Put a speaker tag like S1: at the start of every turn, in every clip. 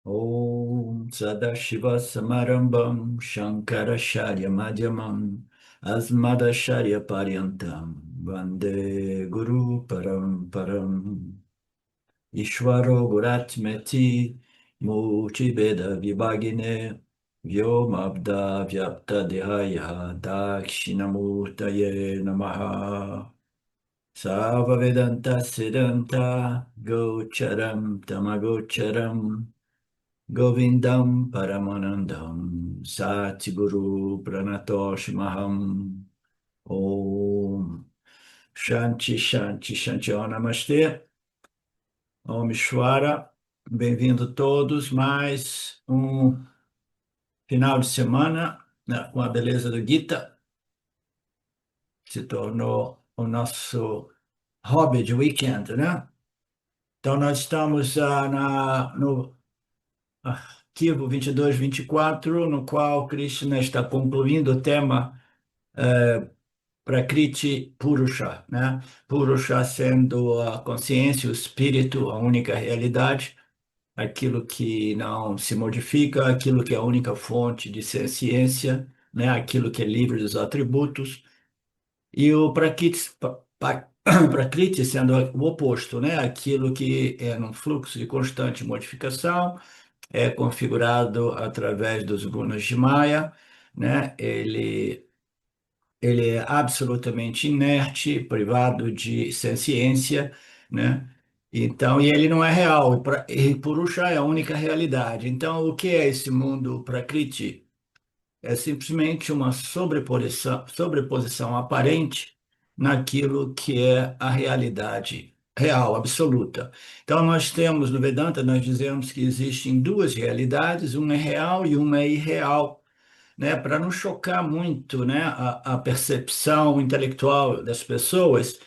S1: Om Sadashiva Samarambam Shankaracharya Madhyamam Asmadacharya Paryantam Vande Guru Paramparam Ishvaro Guratmeti Multibeda Vibhagine Vyomabda Vyapta Dehaya Dakshinamurtaye Namaha Sava Vedanta Siddhanta Gocharam Tamagocharam Govindam Paramanandam Satguru Pranatosh Maham Om Shanti Shanti Shanti Om Namastê Om Ishvara. Bem-vindo todos, mais um final de semana, né, com a beleza do Gita, se tornou o nosso hobby de weekend, né? Então nós estamos no arquivo 22-24, no qual Krishna está concluindo o tema Prakriti Purusha, né? Purusha sendo a consciência, o espírito, a única realidade, aquilo que não se modifica, aquilo que é a única fonte de ciência, né? Aquilo que é livre dos atributos, e o Prakriti, Prakriti sendo o oposto, né? Aquilo que é num fluxo de constante modificação, é configurado através dos gunas de Maya, né? Ele é absolutamente inerte, privado de ciência, né? Então, e ele não é real, e Purusha é a única realidade. Então, o que é esse mundo Prakriti? É simplesmente uma sobreposição aparente naquilo que é a realidade real, absoluta. Então, nós temos no Vedanta, nós dizemos que existem duas realidades, uma é real e uma é irreal, né? Para não chocar muito, né, a percepção intelectual das pessoas,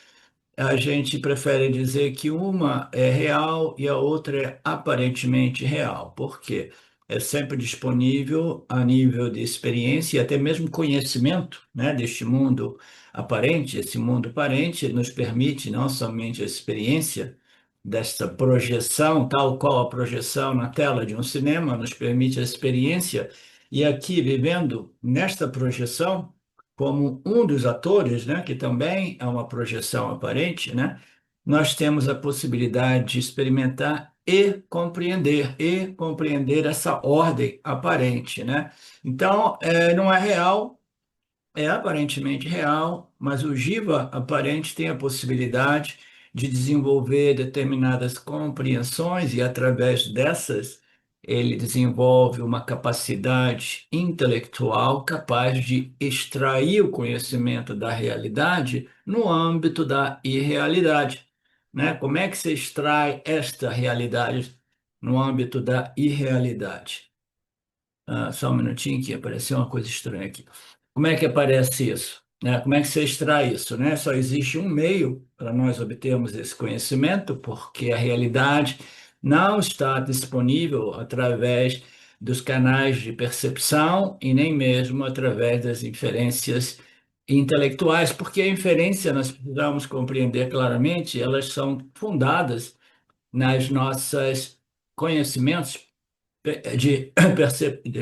S1: a gente prefere dizer que uma é real e a outra é aparentemente real. Por quê? É sempre disponível a nível de experiência e até mesmo conhecimento, né, deste mundo aparente. Esse mundo aparente nos permite não somente a experiência desta projeção, tal qual a projeção na tela de um cinema, nos permite a experiência. E aqui, vivendo nesta projeção, como um dos atores, né, que também é uma projeção aparente, né, nós temos a possibilidade de experimentar e compreender essa ordem aparente, né? Então, não é real, é aparentemente real, mas o Jiva aparente tem a possibilidade de desenvolver determinadas compreensões e, através dessas, ele desenvolve uma capacidade intelectual capaz de extrair o conhecimento da realidade no âmbito da irrealidade, né? Como é que se extrai esta realidade no âmbito da irrealidade? Só um minutinho que apareceu uma coisa estranha aqui. Como é que aparece isso? Né? Como é que você extrai isso, né? Só existe um meio para nós obtermos esse conhecimento, porque a realidade não está disponível através dos canais de percepção e nem mesmo através das inferências intelectuais, porque a inferência, nós precisamos compreender claramente, elas são fundadas nas nossas conhecimentos de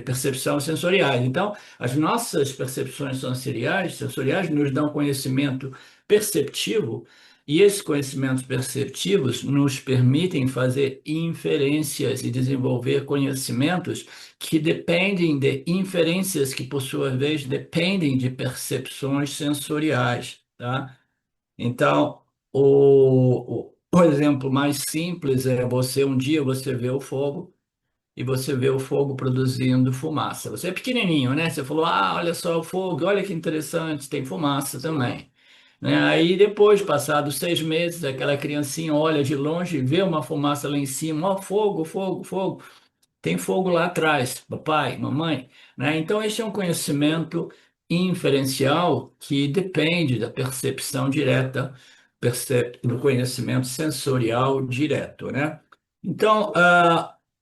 S1: percepção sensoriais. Então, as nossas percepções sensoriais nos dão conhecimento perceptivo, e esses conhecimentos perceptivos nos permitem fazer inferências e desenvolver conhecimentos que dependem de inferências que, por sua vez, dependem de percepções sensoriais, tá? Então, o exemplo mais simples é um dia você vê o fogo, e você vê o fogo produzindo fumaça. Você é pequenininho, né? Você falou, olha só o fogo, olha que interessante, tem fumaça também. Né? Aí depois, passados 6 meses, aquela criancinha olha de longe e vê uma fumaça lá em cima, ó, fogo, fogo, fogo. Tem fogo lá atrás, papai, mamãe, né? Então, este é um conhecimento inferencial que depende da percepção direta, do conhecimento sensorial direto, né? Então,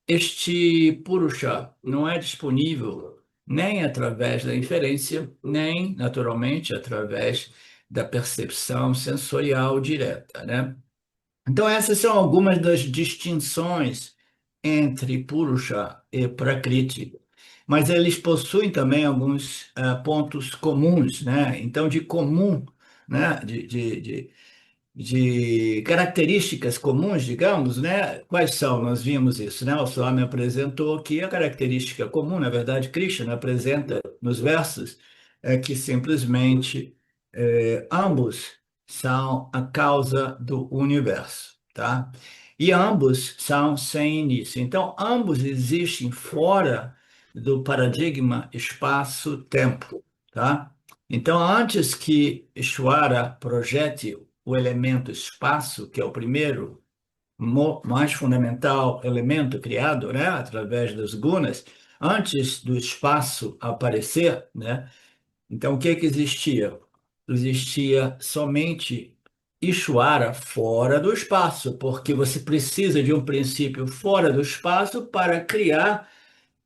S1: este Purusha não é disponível nem através da inferência, nem, naturalmente, através da percepção sensorial direta, né? Então, essas são algumas das distinções entre Purusha e Prakriti, mas eles possuem também alguns pontos comuns, né? Então, de comum, né? De características comuns, digamos, né? Quais são? Nós vimos isso, né? O Swami apresentou que a característica comum, na verdade, Krishna apresenta nos versos, é que simplesmente ambos são a causa do universo, tá? E ambos são sem início. Então, ambos existem fora do paradigma espaço-tempo, tá? Então, antes que Ishvara projete o elemento espaço, que é o primeiro, mais fundamental elemento criado, né, através dos gunas, antes do espaço aparecer, né, então o que que existia? Existia somente Ishvara fora do espaço, porque você precisa de um princípio fora do espaço para criar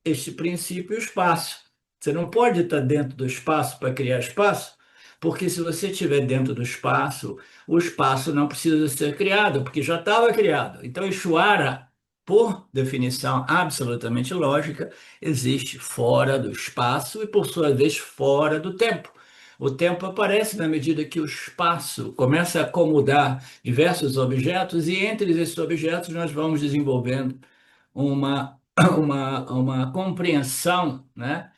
S1: este princípio espaço. Você não pode estar dentro do espaço para criar espaço, porque se você estiver dentro do espaço, o espaço não precisa ser criado, porque já estava criado. Então, Ishvara, por definição absolutamente lógica, existe fora do espaço e, por sua vez, fora do tempo. O tempo aparece na medida que o espaço começa a acomodar diversos objetos, e entre esses objetos nós vamos desenvolvendo uma uma compreensão, né?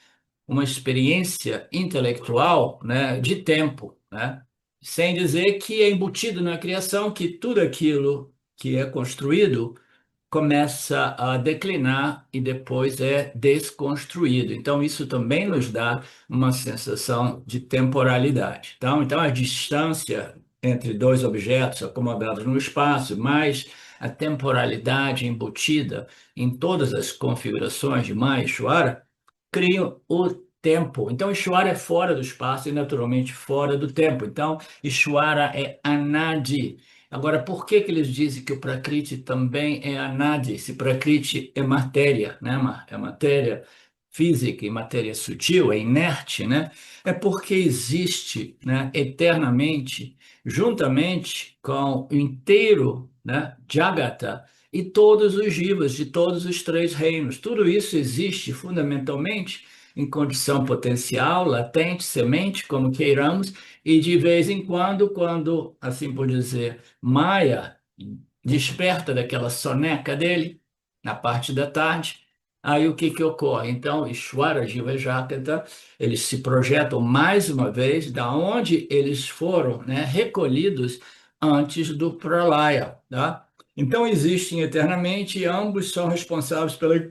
S1: Uma experiência intelectual, né? De tempo, né? Sem dizer que é embutido na criação que tudo aquilo que é construído começa a declinar e depois é desconstruído. Então, isso também nos dá uma sensação de temporalidade. Então a distância entre dois objetos acomodados no espaço, mais a temporalidade embutida em todas as configurações de Maheshwara, criam o tempo. Então, Ishvara é fora do espaço e, naturalmente, fora do tempo. Então, Ishvara é Anadi. Agora, por que que eles dizem que o Prakriti também é Anadi? Se Prakriti é matéria, né? É matéria física e matéria sutil, é inerte, né? É porque existe, né, eternamente, juntamente com o inteiro, né, Jagata e todos os jivas de todos os três reinos. Tudo isso existe fundamentalmente em condição potencial, latente, semente, como queiramos, e de vez em quando, quando, assim por dizer, Maia desperta daquela soneca dele, na parte da tarde, aí o que que ocorre? Então, Ishvara, Jiva e Jakata, eles se projetam mais uma vez da onde eles foram, né, recolhidos antes do Pralaya, tá? Então, existem eternamente e ambos são responsáveis pela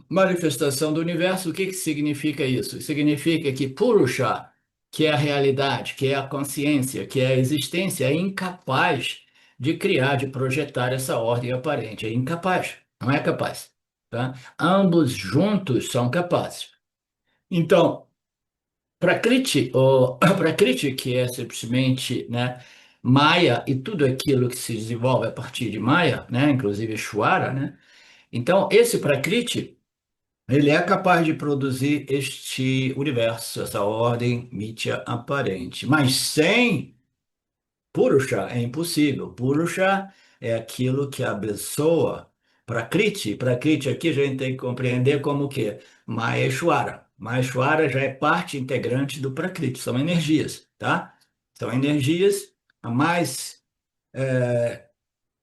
S1: manifestação do universo. O que que significa isso? Significa que Purusha, que é a realidade, que é a consciência, que é a existência, é incapaz de criar, de projetar essa ordem aparente. É incapaz, não é capaz, tá? Ambos juntos são capazes. Então, Prakriti, Prakriti, que é simplesmente, né, Maya e tudo aquilo que se desenvolve a partir de Maya, né, inclusive Shwara, né? Então, esse Prakriti, ele é capaz de produzir este universo, essa ordem mítia aparente, mas sem Purusha é impossível. Purusha é aquilo que abençoa Prakriti. Prakriti aqui a gente tem que compreender como o quê? Maheshwara. Maheshwara já é parte integrante do Prakriti, são energias, tá? São energias. A mais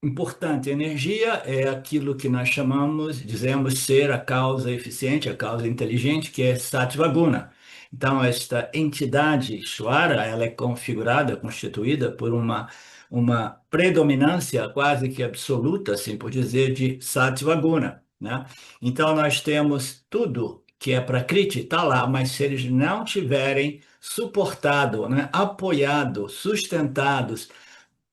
S1: importante, energia é aquilo que nós chamamos, dizemos ser a causa eficiente, a causa inteligente, que é Sattva Guna. Então, esta entidade Ishvara, ela é configurada, constituída por uma predominância quase que absoluta, assim por dizer, de Sattva Guna, né? Então, nós temos tudo que é Prakriti, está lá, mas se eles não tiverem suportado, né, apoiado, sustentados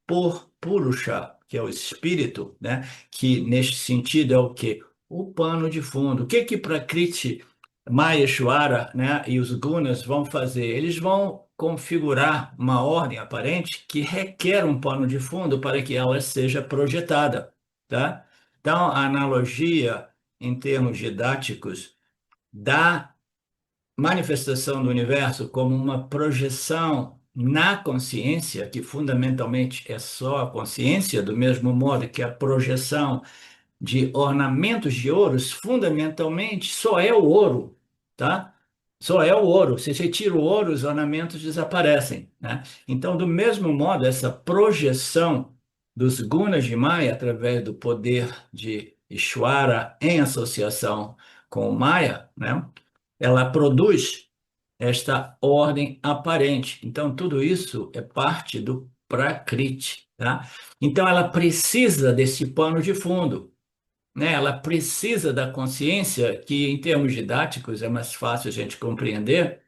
S1: por Purusha, que é o espírito, né? Que neste sentido é o quê? O pano de fundo. O que que Prakriti, Maheshwara, né, e os gunas vão fazer? Eles vão configurar uma ordem aparente que requer um pano de fundo para que ela seja projetada, tá? Então, a analogia em termos didáticos da manifestação do universo como uma projeção na consciência, que fundamentalmente é só a consciência, do mesmo modo que a projeção de ornamentos de ouros, fundamentalmente só é o ouro, tá? Só é o ouro. Se você tira o ouro, os ornamentos desaparecem, né? Então, do mesmo modo, essa projeção dos gunas de Maya através do poder de Ishvara em associação com o Maya, né? Ela produz esta ordem aparente. Então, tudo isso é parte do Prakriti, tá? Então, ela precisa desse pano de fundo, né? Ela precisa da consciência, que em termos didáticos é mais fácil a gente compreender,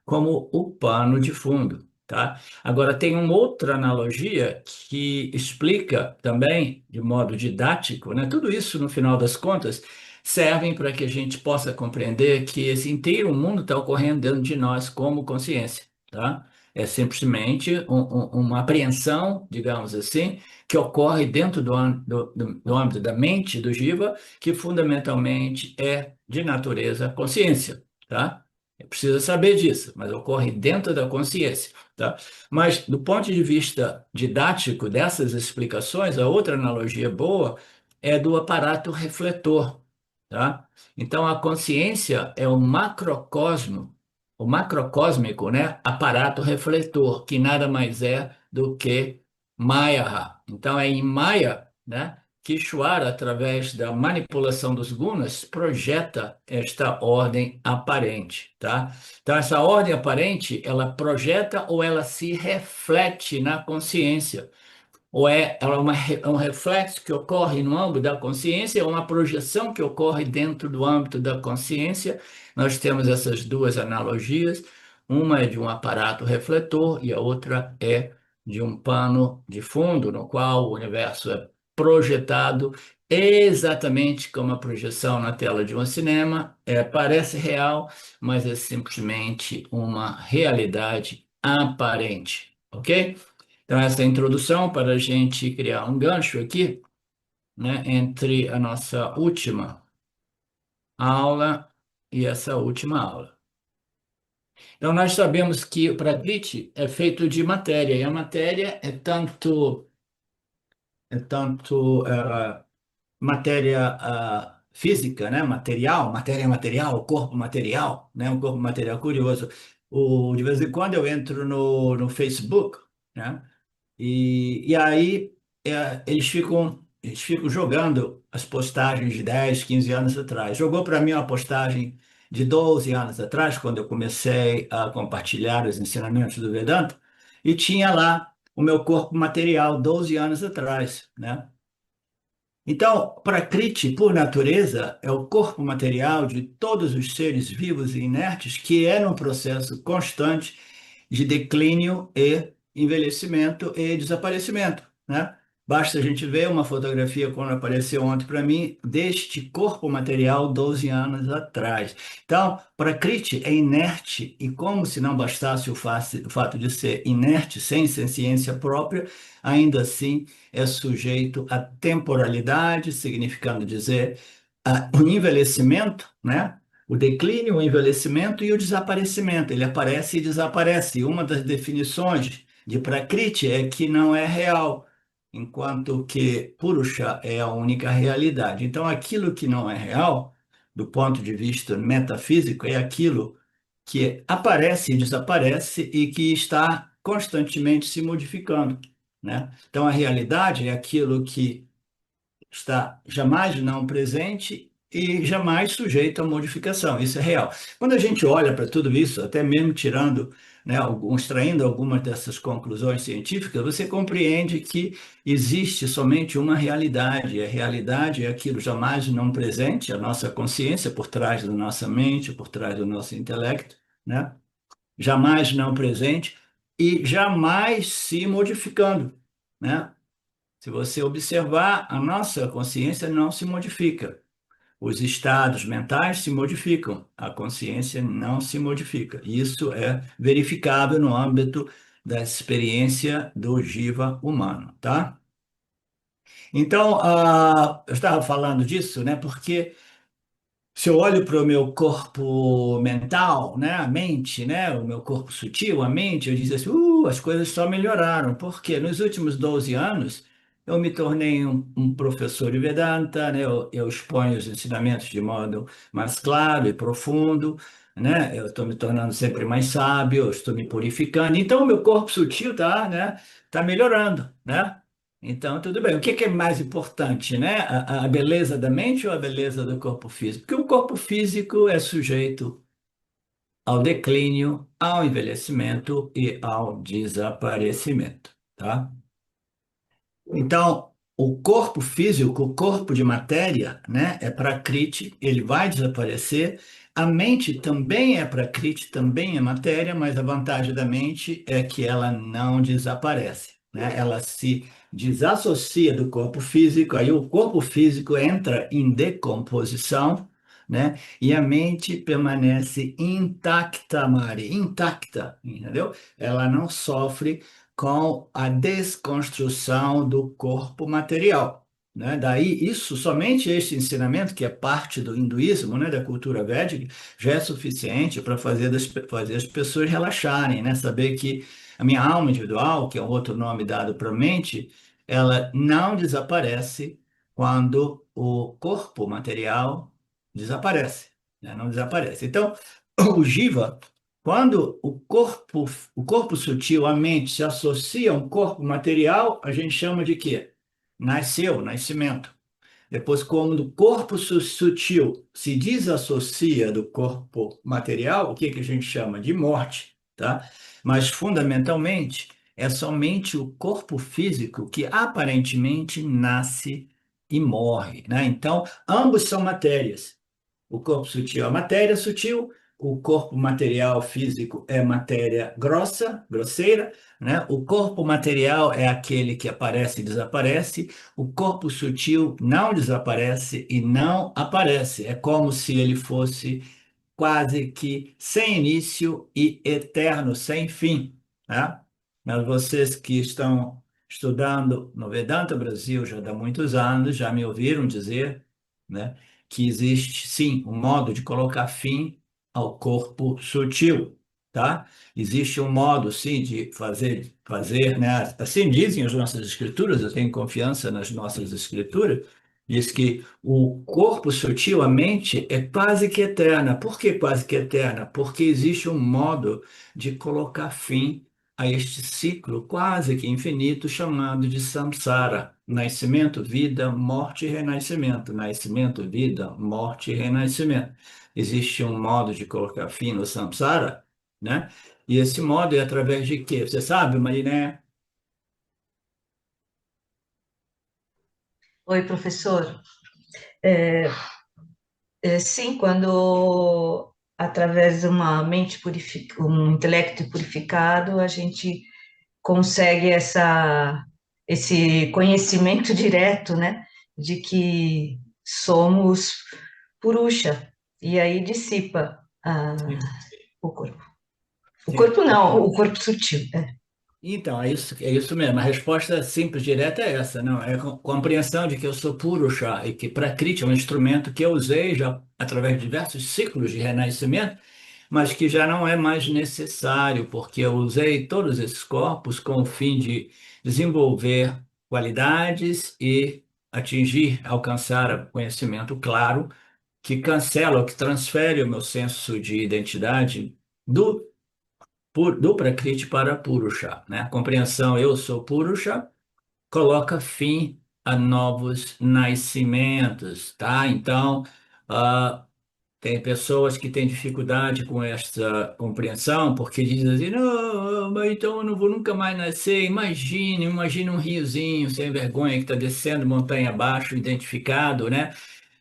S1: como o pano de fundo, tá? Agora, tem uma outra analogia que explica também, de modo didático, né? Tudo isso, no final das contas, servem para que a gente possa compreender que esse inteiro mundo está ocorrendo dentro de nós como consciência, tá? É simplesmente uma apreensão, digamos assim, que ocorre dentro do âmbito da mente do Jiva, que fundamentalmente é de natureza consciência, tá? Precisa saber disso, mas ocorre dentro da consciência, tá? Mas do ponto de vista didático dessas explicações, a outra analogia boa é do aparato refletor, tá? Então a consciência é o macrocósmico, né? Aparato refletor, que nada mais é do que Maya. Então é em Maya, né? Que Ishvara, através da manipulação dos gunas, projeta esta ordem aparente, tá? Então, essa ordem aparente, ela projeta ou ela se reflete na consciência, ou ela é é um reflexo que ocorre no âmbito da consciência, ou uma projeção que ocorre dentro do âmbito da consciência. Nós temos essas duas analogias, uma é de um aparato refletor e a outra é de um pano de fundo, no qual o universo é projetado exatamente como a projeção na tela de um cinema. Parece real, mas é simplesmente uma realidade aparente, ok? Então, essa é a introdução para a gente criar um gancho aqui, né, entre a nossa última aula e essa última aula. Então, nós sabemos que o Prakriti é feito de matéria, e a matéria é tanto matéria física, né, material, matéria material, corpo material, né, um corpo material curioso. De vez em quando eu entro no Facebook, né? E aí eles ficam jogando as postagens de 10, 15 anos atrás. Jogou para mim uma postagem de 12 anos atrás, quando eu comecei a compartilhar os ensinamentos do Vedanta, e tinha lá o meu corpo material 12 anos atrás, né? Então, Prakriti, por natureza, é o corpo material de todos os seres vivos e inertes que é num processo constante de declínio e envelhecimento e desaparecimento, né? Basta a gente ver uma fotografia, quando apareceu ontem para mim, deste corpo material 12 anos atrás. Então, Prakriti é inerte e, como se não bastasse o fato de ser inerte, sem ciência própria, ainda assim é sujeito à temporalidade, significando dizer o envelhecimento, né? O declínio, o envelhecimento e o desaparecimento. Ele aparece e desaparece. E uma das definições de Prakriti é que não é real, enquanto que Purusha é a única realidade. Então, aquilo que não é real, do ponto de vista metafísico, é aquilo que aparece e desaparece e que está constantemente se modificando, né? Então, a realidade é aquilo que está jamais não presente e jamais sujeito a modificação. Isso é real. Quando a gente olha para tudo isso, até mesmo tirando, né, extraindo algumas dessas conclusões científicas, você compreende que existe somente uma realidade. E a realidade é aquilo jamais não presente, a nossa consciência por trás da nossa mente, por trás do nosso intelecto, né? Jamais não presente e jamais se modificando, né? Se você observar, a nossa consciência não se modifica. Os estados mentais se modificam, a consciência não se modifica. Isso é verificável no âmbito da experiência do jiva humano, tá? Então, eu estava falando disso, né? Porque se eu olho para o meu corpo mental, né, a mente, né, o meu corpo sutil, a mente, eu digo assim, as coisas só melhoraram. Porque nos últimos 12 anos eu me tornei um professor de Vedanta, né? Eu exponho os ensinamentos de modo mais claro e profundo, né? Eu estou me tornando sempre mais sábio, eu estou me purificando. Então, o meu corpo sutil tá, né? Tá melhorando, né? Então, tudo bem. O que que é mais importante, né? A beleza da mente ou a beleza do corpo físico? Porque o corpo físico é sujeito ao declínio, ao envelhecimento e ao desaparecimento, tá? Então, o corpo físico, o corpo de matéria, né, é prakriti, ele vai desaparecer. A mente também é prakriti, também é matéria, mas a vantagem da mente é que ela não desaparece, né? Ela se desassocia do corpo físico, aí o corpo físico entra em decomposição, né? E a mente permanece intacta, Mari, intacta, entendeu? Ela não sofre com a desconstrução do corpo material, né? Daí, isso, somente este ensinamento, que é parte do hinduísmo, né, da cultura védica, já é suficiente para fazer as pessoas relaxarem, né? Saber que a minha alma individual, que é um outro nome dado para a mente, ela não desaparece quando o corpo material desaparece, né? Não desaparece. Então, o Jiva, quando o corpo sutil, a mente, se associa a um corpo material, a gente chama de quê? Nasceu, nascimento. Depois, quando o corpo sutil se desassocia do corpo material, o que que a gente chama? De morte, tá? Mas, fundamentalmente, é somente o corpo físico que aparentemente nasce e morre, né? Então, ambos são matérias. O corpo sutil é matéria sutil, o corpo material físico é matéria grossa, grosseira, né? O corpo material é aquele que aparece e desaparece, o corpo sutil não desaparece e não aparece. É como se ele fosse quase que sem início e eterno, sem fim, tá? Mas vocês que estão estudando no Vedanta Brasil já há muitos anos, já me ouviram dizer, né, que existe sim um modo de colocar fim ao corpo sutil, tá? Existe um modo sim de fazer, né? Assim dizem as nossas escrituras, eu tenho confiança nas nossas escrituras. Diz que o corpo sutil, a mente, é quase que eterna. Por que quase que eterna? Porque existe um modo de colocar fim a este ciclo quase que infinito chamado de samsara. Nascimento, vida, morte e renascimento. Nascimento, vida, morte e renascimento. Existe um modo de colocar fim no samsara, né? E esse modo é através de quê? Você sabe, Mariné?
S2: Oi, professor. É, sim, quando através de uma mente purificada, um intelecto purificado, a gente consegue esse conhecimento direto, né, de que somos purusha, e aí dissipa
S1: Sim,
S2: o corpo. O
S1: sim.
S2: corpo não, o corpo sutil.
S1: Então, é isso mesmo. A resposta simples, direta é essa, não? É a compreensão de que eu sou puro chá e que Prakriti é um instrumento que eu usei já através de diversos ciclos de renascimento, mas que já não é mais necessário, porque eu usei todos esses corpos com o fim de desenvolver qualidades e atingir, alcançar conhecimento claro que cancela, ou que transfere o meu senso de identidade do Prakriti para Purusha, né? A compreensão eu sou Purusha coloca fim a novos nascimentos, tá? Então, ah, tem pessoas que têm dificuldade com essa compreensão, porque dizem assim, não, mas então eu não vou nunca mais nascer. Imagine um riozinho sem vergonha que está descendo montanha abaixo, identificado, né?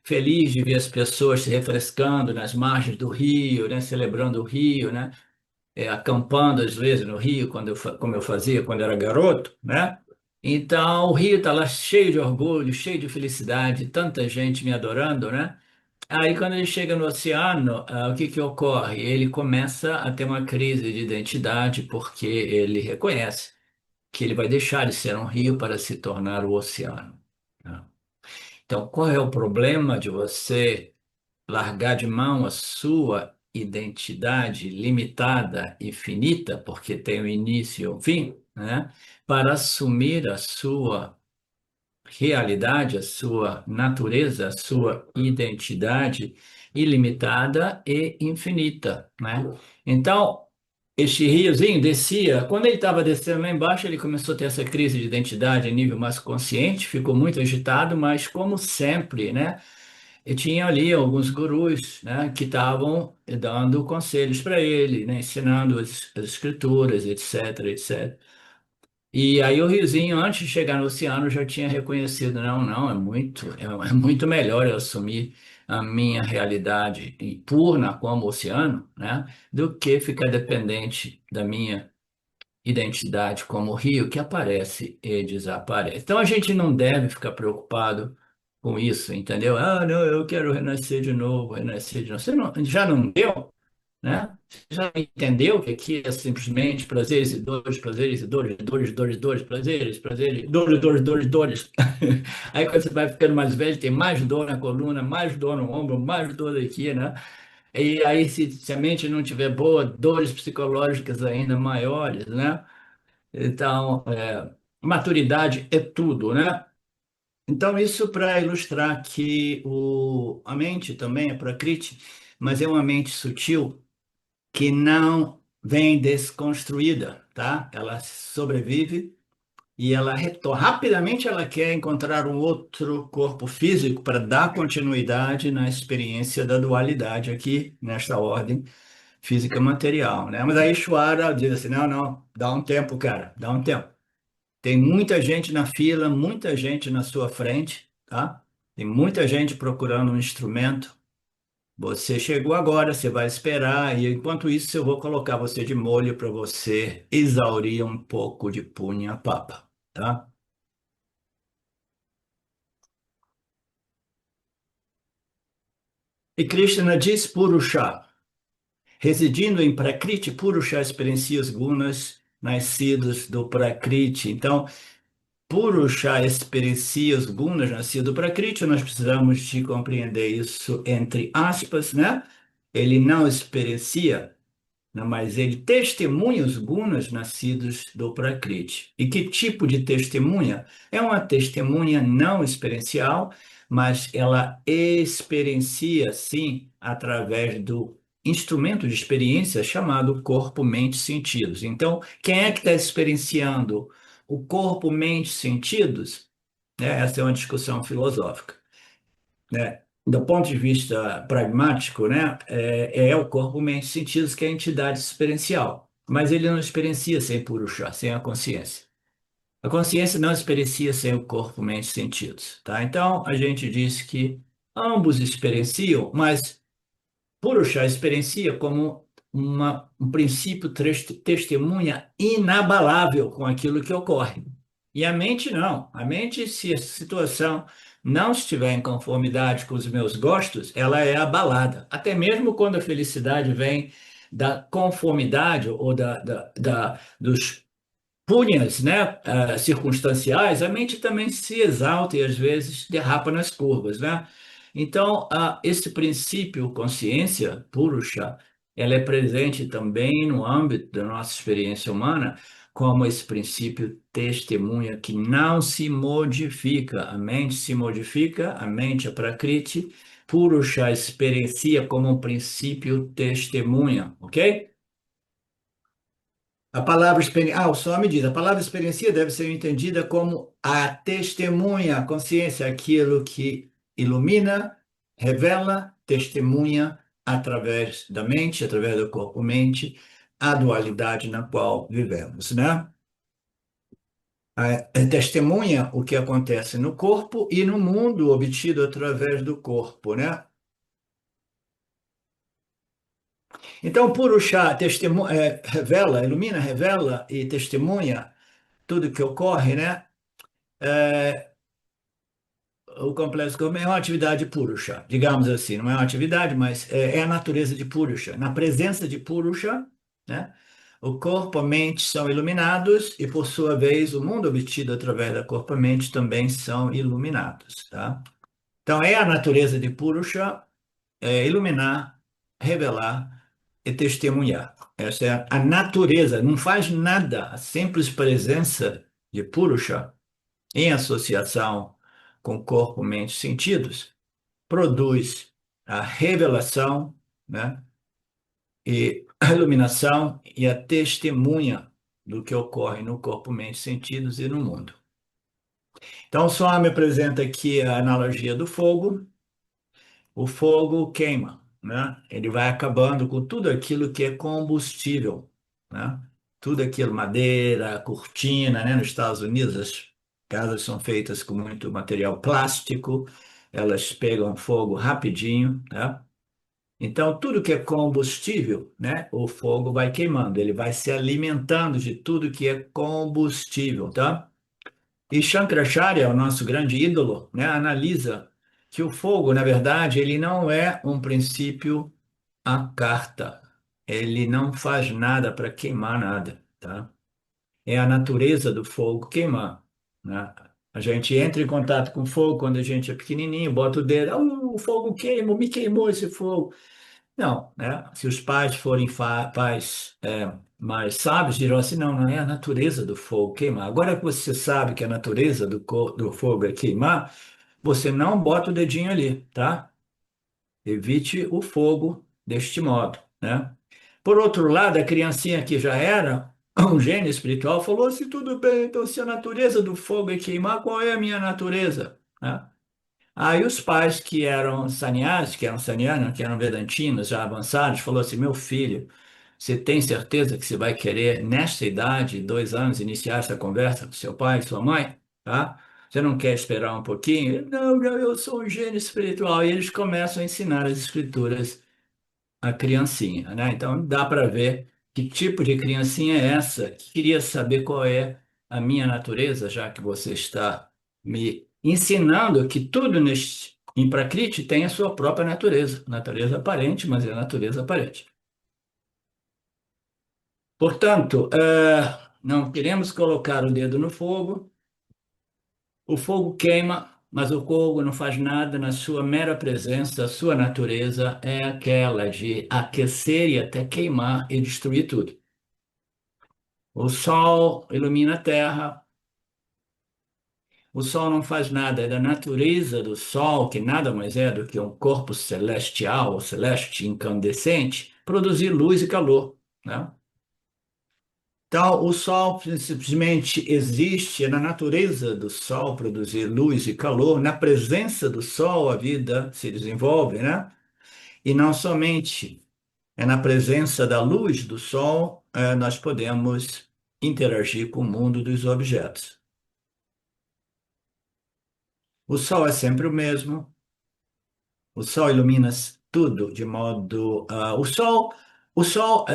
S1: Feliz de ver as pessoas se refrescando nas margens do rio, né? Celebrando o rio, né? Acampando às vezes no Rio, como eu fazia quando era garoto, né? Então o Rio está lá cheio de orgulho, cheio de felicidade, tanta gente me adorando, né? Aí quando ele chega no oceano, o que que ocorre? Ele começa a ter uma crise de identidade porque ele reconhece que ele vai deixar de ser um rio para se tornar o oceano, né? Então, qual é o problema de você largar de mão a sua identidade limitada e finita, porque tem um início e um fim, né? Para assumir a sua realidade, a sua natureza, a sua identidade ilimitada e infinita, né? Então, este riozinho descia, quando ele estava descendo lá embaixo, ele começou a ter essa crise de identidade a nível mais consciente, ficou muito agitado, mas como sempre, né? E tinha ali alguns gurus, né, que estavam dando conselhos para ele, né, ensinando as escrituras, etc, etc. E aí o Riozinho, antes de chegar no oceano, já tinha reconhecido, não, não, é muito melhor eu assumir a minha realidade pura como oceano, né, do que ficar dependente da minha identidade como rio que aparece e desaparece. Então a gente não deve ficar preocupado com isso, entendeu? Ah, não, eu quero renascer de novo, renascer de novo. Você já não deu, né? Você já entendeu que aqui é simplesmente prazeres e dores, dores, dores, dores, prazeres, prazeres, dores, dores, dores, dores. Aí quando você vai ficando mais velho, tem mais dor na coluna, mais dor no ombro, mais dor aqui, né? E aí, se a mente não tiver boa, dores psicológicas ainda maiores, né? Então, maturidade é tudo, né? Então, isso para ilustrar que a mente também é prakriti, mas é uma mente sutil que não vem desconstruída, tá? Ela sobrevive e ela retorna. Rapidamente ela quer encontrar um outro corpo físico para dar continuidade na experiência da dualidade aqui, nesta ordem física material, né? Mas aí Shwara diz assim, não, não, dá um tempo, cara, dá um tempo. Tem muita gente na fila, muita gente na sua frente, tá? Tem muita gente procurando um instrumento. Você chegou agora, você vai esperar, e enquanto isso eu vou colocar você de molho para você exaurir um pouco de punha papa, tá? E Krishna diz Purusha, residindo em Prakriti, Purusha experiencia os gunas nascidos do Prakriti. Então, Purusha experiencia os gunas nascidos do Prakriti, nós precisamos de compreender isso entre aspas, né? Ele não experiencia, né, mas ele testemunha os gunas nascidos do Prakriti. E que tipo de testemunha? É uma testemunha não experiencial, mas ela experiencia, sim, através do instrumento de experiência chamado corpo, mente, sentidos. Então, quem é que está experienciando o corpo, mente, sentidos? Essa é uma discussão filosófica, né? Do ponto de vista pragmático, né, é o corpo, mente, sentidos que é a entidade experiencial, mas ele não experiencia sem Purusha, sem a consciência. A consciência não experiencia sem o corpo, mente, sentidos, tá? Então, a gente diz que ambos experienciam, mas Purusha experiencia como um princípio testemunha inabalável com aquilo que ocorre. E a mente não. A mente, se a situação não estiver em conformidade com os meus gostos, ela é abalada. Até mesmo quando a felicidade vem da conformidade ou dos punhas, né, circunstanciais, a mente também se exalta e às vezes derrapa nas curvas, né? Então, esse princípio consciência, Purusha, ela é presente também no âmbito da nossa experiência humana, como esse princípio testemunha que não se modifica. A mente se modifica, a mente é Prakriti, Purusha experiencia como um princípio testemunha, ok? A palavra o Swami diz, a palavra experiência deve ser entendida como a testemunha, a consciência, aquilo que ilumina, revela, testemunha através da mente, através do corpo-mente, a dualidade na qual vivemos, né? Testemunha o que acontece no corpo e no mundo obtido através do corpo, né? Então, Purusha revela, ilumina, revela e testemunha tudo que ocorre, né? É, o complexo corpo é uma atividade Purusha, digamos assim, não é uma atividade, mas é a natureza de Purusha. Na presença de Purusha, né, o corpo e a mente são iluminados e, por sua vez, o mundo obtido através da corpo e mente também são iluminados, tá? Então, é a natureza de Purusha iluminar, revelar e testemunhar. Essa é a natureza, não faz nada, a simples presença de Purusha em associação com corpo, mente, sentidos, produz a revelação, né? E a iluminação e a testemunha do que ocorre no corpo, mente, sentidos e no mundo. Então, o Swami apresenta aqui a analogia do fogo. O fogo queima, né? Ele vai acabando com tudo aquilo que é combustível, né? Tudo aquilo, madeira, cortina, né? Nos Estados Unidos, as casas são feitas com muito material plástico, elas pegam fogo rapidinho, né? Então, tudo que é combustível, né? O fogo vai queimando, ele vai se alimentando de tudo que é combustível, tá? E Shankaracharya, o nosso grande ídolo, né, analisa que o fogo, na verdade, ele não é um princípio à carta. Ele não faz nada para queimar nada, tá? É a natureza do fogo queimar, né? A gente entra em contato com fogo quando a gente é pequenininho, bota o dedo, o fogo queima, me queimou esse fogo. Não, né? Se os pais forem pais mais sábios, dirão assim, não, não é a natureza do fogo queimar. Agora que você sabe que a natureza do fogo é queimar, você não bota o dedinho ali, tá? Evite o fogo deste modo, né? Por outro lado, a criancinha que já era um gênio espiritual falou assim, tudo bem, então se a natureza do fogo é queimar, qual é a minha natureza? Né? Aí os pais que eram vedantinos, já avançados, falou assim, meu filho, você tem certeza que você vai querer, nesta idade, 2 anos, iniciar essa conversa com seu pai e sua mãe? Tá? Você não quer esperar um pouquinho? Não, não, eu sou um gênio espiritual. E eles começam a ensinar as escrituras à criancinha, né? Então dá para ver que tipo de criancinha é essa que queria saber qual é a minha natureza, já que você está me ensinando que tudo neste em Prakriti tem a sua própria natureza, natureza aparente, mas é a natureza aparente. Portanto, não queremos colocar o dedo no fogo, o fogo queima, mas o fogo não faz nada na sua mera presença, a sua natureza é aquela de aquecer e até queimar e destruir tudo. O sol ilumina a terra, o sol não faz nada, é da natureza do sol, que nada mais é do que um corpo celestial ou celeste incandescente, produzir luz e calor, né? Então, o Sol simplesmente existe, é na natureza do Sol produzir luz e calor, na presença do Sol a vida se desenvolve, né? E não somente é na presença da luz do Sol nós podemos interagir com o mundo dos objetos. O Sol é sempre o mesmo, o Sol ilumina tudo de modo. O Sol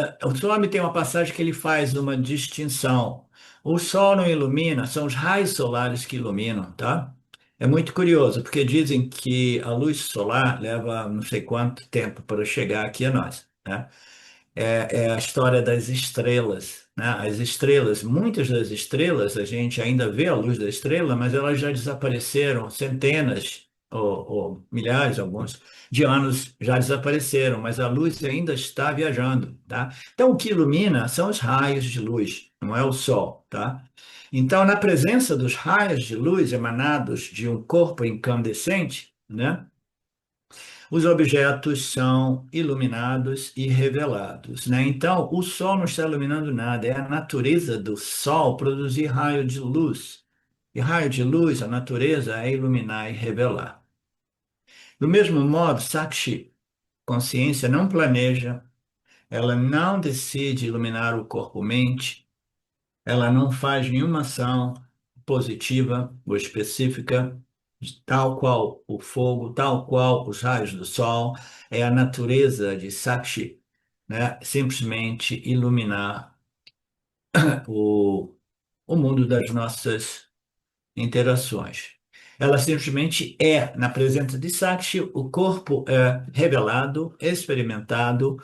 S1: tem uma passagem que ele faz uma distinção. O Sol não ilumina, são os raios solares que iluminam, tá? É muito curioso, porque dizem que a luz solar leva não sei quanto tempo para chegar aqui a nós, né? É a história das estrelas, né? As estrelas, muitas das estrelas, a gente ainda vê a luz da estrela, mas elas já desapareceram, centenas ou milhares, alguns, de anos já desapareceram, mas a luz ainda está viajando, tá? Então, o que ilumina são os raios de luz, não é o sol, tá? Então, na presença dos raios de luz emanados de um corpo incandescente, né? Os objetos são iluminados e revelados, né? Então, o Sol não está iluminando nada, é a natureza do Sol produzir raio de luz. E raio de luz, a natureza é iluminar e revelar. Do mesmo modo, Sakshi, consciência, não planeja, ela não decide iluminar o corpo-mente, ela não faz nenhuma ação positiva ou específica, tal qual o fogo, tal qual os raios do sol, é a natureza de Sakshi, né? Simplesmente iluminar o, o mundo das nossas interações. Ela simplesmente é, na presença de Sakshi, o corpo é revelado, experimentado,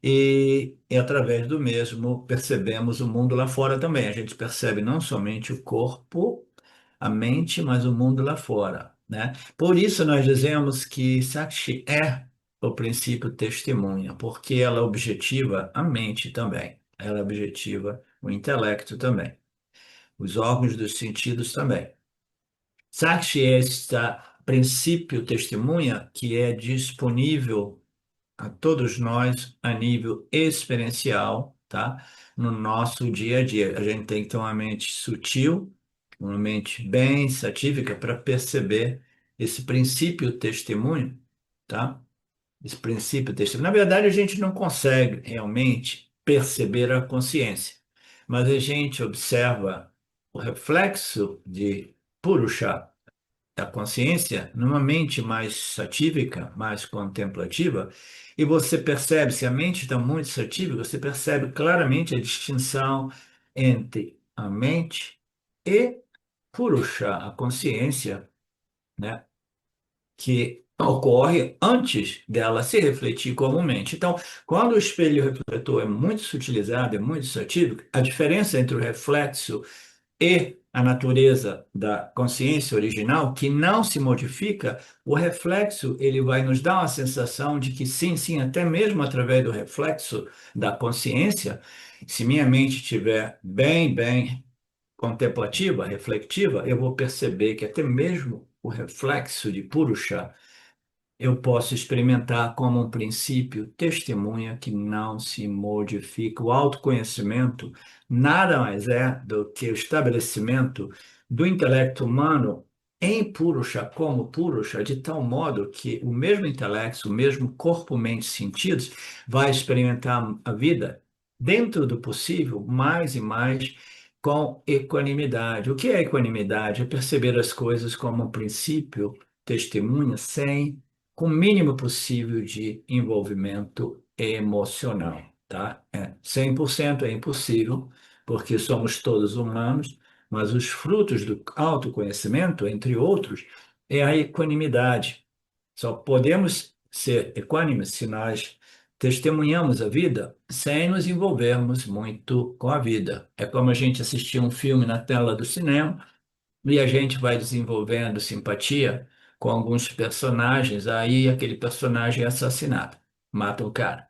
S1: e através do mesmo percebemos o mundo lá fora também. A gente percebe não somente o corpo, a mente, mas o mundo lá fora, né? Por isso nós dizemos que Sakshi é o princípio testemunha, porque ela objetiva a mente também, ela objetiva o intelecto também, os órgãos dos sentidos também. Sakshi é este princípio testemunha que é disponível a todos nós a nível experiencial, tá? No nosso dia a dia. A gente tem que ter uma mente sutil, uma mente bem científica para perceber esse princípio testemunho, tá? Esse princípio testemunho. Na verdade, a gente não consegue realmente perceber a consciência, mas a gente observa o reflexo de Purusha da consciência numa mente mais satívica, mais contemplativa, e você percebe, se a mente está muito satívica, você percebe claramente a distinção entre a mente e Purusha, a consciência, né, que ocorre antes dela se refletir como mente. Então, quando o espelho refletor é muito sutilizado, é muito satívico, a diferença entre o reflexo e a natureza da consciência original, que não se modifica, o reflexo ele vai nos dar uma sensação de que sim, sim, até mesmo através do reflexo da consciência, se minha mente estiver bem, bem contemplativa, reflexiva, eu vou perceber que até mesmo o reflexo de Purusha eu posso experimentar como um princípio testemunha que não se modifica. O autoconhecimento nada mais é do que o estabelecimento do intelecto humano em Purusha, como Purusha, de tal modo que o mesmo intelecto, o mesmo corpo, mente, sentidos, vai experimentar a vida dentro do possível, mais e mais com equanimidade. O que é equanimidade? É perceber as coisas como um princípio testemunha sem com o mínimo possível de envolvimento emocional, tá? 100% é impossível, porque somos todos humanos, mas os frutos do autoconhecimento, entre outros, é a equanimidade. Só podemos ser equânimes se nós testemunhamos a vida sem nos envolvermos muito com a vida. É como a gente assistir um filme na tela do cinema e a gente vai desenvolvendo simpatia com alguns personagens, aí aquele personagem é assassinado, mata o cara.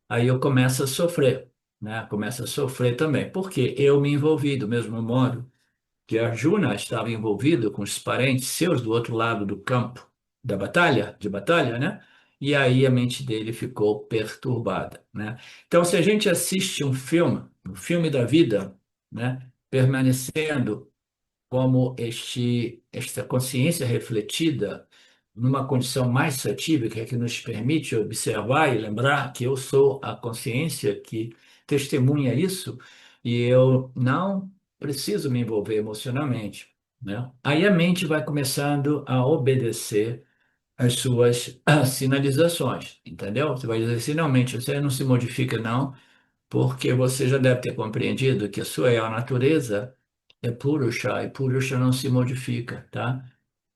S1: Aí eu começo a sofrer, né? Começo a sofrer também, porque eu me envolvi do mesmo modo que Arjuna estava envolvido com os parentes seus do outro lado do campo da batalha, de batalha, né? E aí a mente dele ficou perturbada, né? Então, se a gente assiste um filme da vida, né? Permanecendo como esta consciência refletida numa condição mais satívica que nos permite observar e lembrar que eu sou a consciência que testemunha isso e eu não preciso me envolver emocionalmente, né? Aí a mente vai começando a obedecer as suas sinalizações, entendeu? Você vai dizer assim, não, mente, você não se modifica, não, porque você já deve ter compreendido que a sua real natureza é Purusha, e Purusha não se modifica, tá?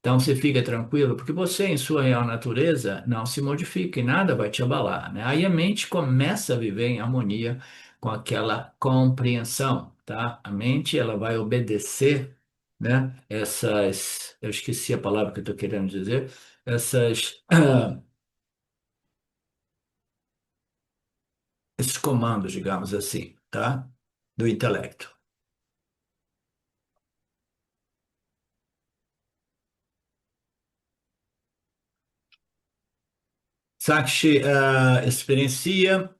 S1: Então você fica tranquilo, porque você, em sua real natureza, não se modifica e nada vai te abalar, né? Aí a mente começa a viver em harmonia com aquela compreensão, tá? A mente, ela vai obedecer, né? Eu esqueci a palavra que eu estou querendo dizer, essas, esses comandos, digamos assim, tá? Do intelecto. Sakshi experiencia,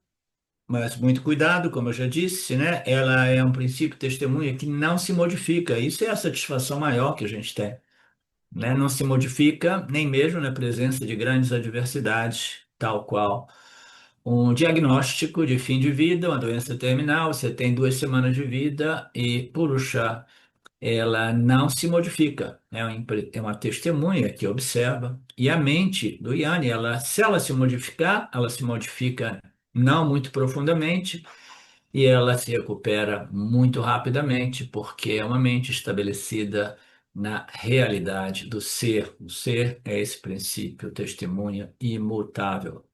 S1: mas muito cuidado, como eu já disse, né? Ela é um princípio testemunha que não se modifica. Isso é a satisfação maior que a gente tem, né? Não se modifica nem mesmo na presença de grandes adversidades, tal qual um diagnóstico de fim de vida, uma doença terminal. Você tem 2 semanas de vida e puxa, ela não se modifica, é uma testemunha que observa. E a mente do Yanni, se ela se modificar, ela se modifica não muito profundamente e ela se recupera muito rapidamente, porque é uma mente estabelecida na realidade do ser. O ser é esse princípio, testemunha imutável.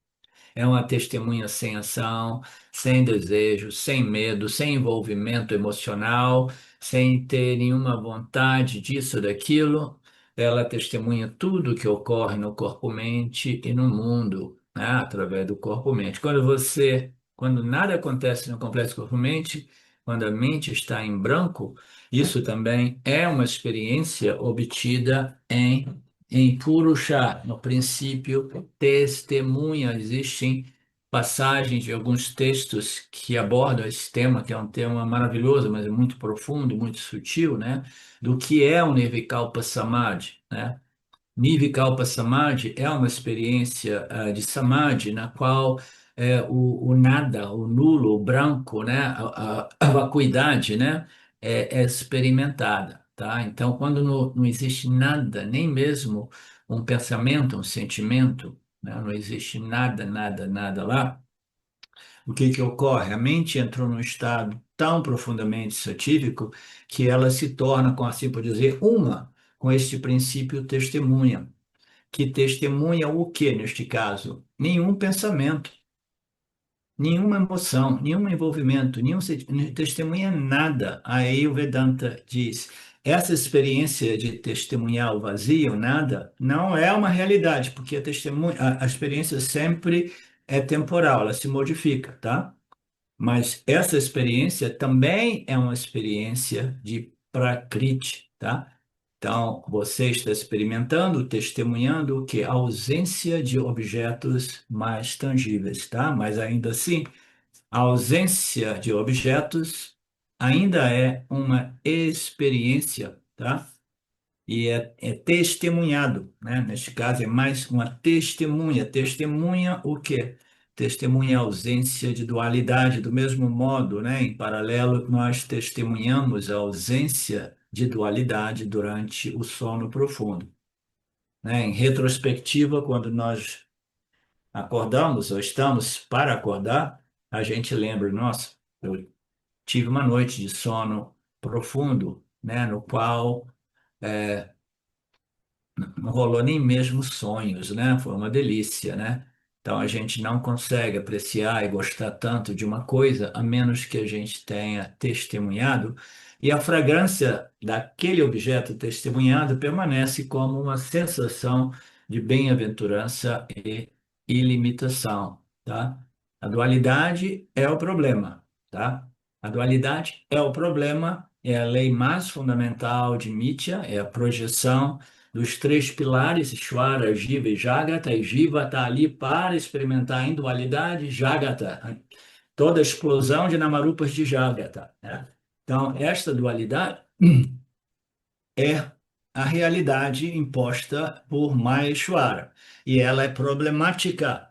S1: É uma testemunha sem ação, sem desejo, sem medo, sem envolvimento emocional, sem ter nenhuma vontade disso ou daquilo. Ela testemunha tudo que ocorre no corpo-mente e no mundo, né, através do corpo-mente. Quando nada acontece no complexo corpo-mente, quando a mente está em branco, Isso também é uma experiência obtida em Purusha, no princípio testemunha. Existem passagens de alguns textos que abordam esse tema, que é um tema maravilhoso, mas é muito profundo, muito sutil, né? Do que é o Nirvikalpa Samadhi, né? Nirvikalpa Samadhi é uma experiência de Samadhi na qual o nada, o nulo, o branco, né, a vacuidade, né, é experimentada, tá? Então, quando não existe nada, nem mesmo um pensamento, um sentimento, né, não existe nada, nada, nada lá, o que que ocorre? A mente entrou num estado tão profundamente satírico que ela se torna, com assim por dizer, uma com este princípio testemunha que testemunha o que neste caso? Nenhum pensamento, nenhuma emoção, nenhum envolvimento, testemunha nada. Aí o Vedanta diz: essa experiência de testemunhar o vazio, nada, não é uma realidade, porque a experiência sempre é temporal, ela se modifica, tá? Mas essa experiência também é uma experiência de Prakriti, tá? Então, você está experimentando, testemunhando o que? A ausência de objetos mais tangíveis, tá? Mas ainda assim, a ausência de objetos ainda é uma experiência, tá? E é testemunhado, né? Neste caso, é mais uma testemunha. Testemunha o quê? Testemunha a ausência de dualidade. Do mesmo modo, né? Em paralelo, nós testemunhamos a ausência de dualidade durante o sono profundo, né? Em retrospectiva, quando nós acordamos ou estamos para acordar, a gente lembra, nossa, eu tive uma noite de sono profundo, né? No qual não rolou nem mesmo sonhos, né? Foi uma delícia, né? Então a gente não consegue apreciar e gostar tanto de uma coisa a menos que a gente tenha testemunhado, e a fragrância daquele objeto testemunhado permanece como uma sensação de bem-aventurança e ilimitação, tá? A dualidade é o problema, tá? A dualidade é o problema, é a lei mais fundamental de Mitya, é a projeção dos três pilares, Ishvara, Jiva e Jagata, e Jiva está ali para experimentar a indualidade, Jagata, toda a explosão de Namarupas de Jagata, né? Então, esta dualidade é a realidade imposta por Maheshwara, e ela é problemática.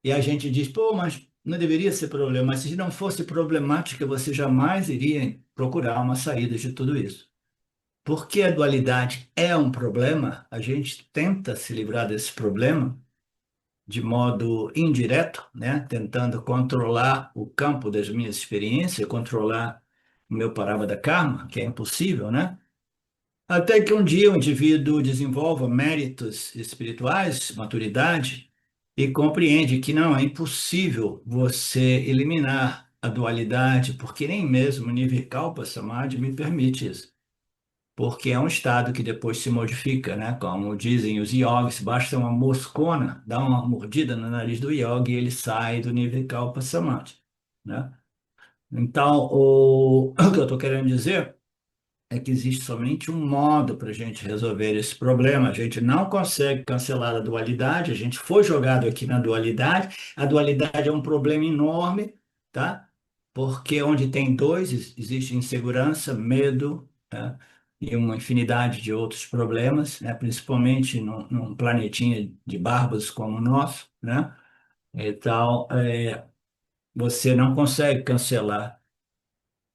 S1: E a gente diz, pô, mas não deveria ser problema, mas se não fosse problemática, você jamais iria procurar uma saída de tudo isso. Porque a dualidade é um problema, a gente tenta se livrar desse problema de modo indireto, né? Tentando controlar o campo das minhas experiências, controlar o meu parabada karma, que é impossível, né? Até que um dia o indivíduo desenvolva méritos espirituais, maturidade, e compreende que não é impossível você eliminar a dualidade, porque nem mesmo o Nirvikalpa Samadhi me permite isso, porque é um estado que depois se modifica, né? Como dizem os yogis, basta uma moscona dar uma mordida no nariz do yogi e ele sai do nível Kalpa Samadhi, né? Então, o que eu estou querendo dizer é que existe somente um modo para a gente resolver esse problema. A gente não consegue cancelar a dualidade, a gente foi jogado aqui na dualidade. A dualidade é um problema enorme, tá? Porque onde tem dois, existe insegurança, medo, tá? E uma infinidade de outros problemas, né? Principalmente num planetinha de bárbaros como o nosso, né? Então, você não consegue cancelar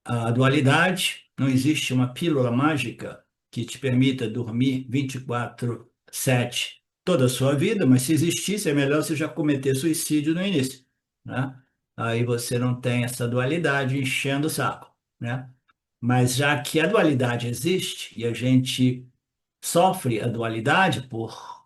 S1: a dualidade. Não existe uma pílula mágica que te permita dormir 24/7 toda a sua vida, mas se existisse, é melhor você já cometer suicídio no início, né? Aí você não tem essa dualidade enchendo o saco, né? Mas já que a dualidade existe e a gente sofre a dualidade por